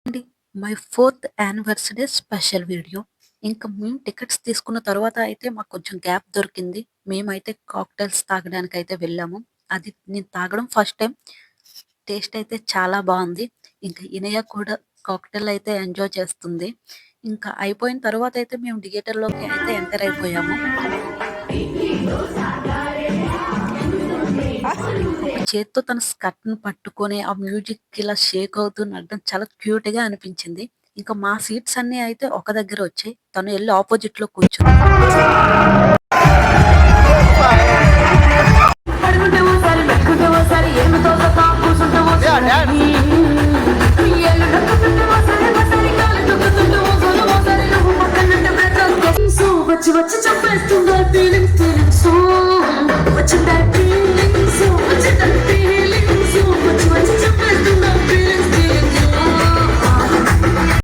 అండి. మై 4థ్ anniversary special video. ఇంకా మేము టికెట్స్ తీసుకున్న తర్వాత అయితే మాకు కొంచెం గ్యాప్ దొరికింది. మేమైతే కాక్టైల్స్ తాగడానికైతే వెళ్ళాము. అది నేను తాగడం ఫస్ట్ టైం. టేస్ట్ అయితే చాలా బావుంది. ఇంకా ఇనయ కూడా కాక్టైల్ అయితే ఎంజాయ్ చేస్తుంది. ఇంకా అయిపోయిన తర్వాత అయితే మేము థియేటర్‌లోకి అయితే ఎంటర్ అయిపోయాము. ఒక చేత్తో తన స్కర్ట్‌ని పట్టుకొని ఆ మ్యూజిక్‌కి ఇలా షేక్ అవుతూ నడడం చాలా క్యూట్‌గా అనిపించింది. ఇంకా మా సీట్స్ అన్నీ అయితే ఒక దగ్గర వచ్చాయి. తను ఎళ్లి ఆపోజిట్‌లో కూర్చుంది.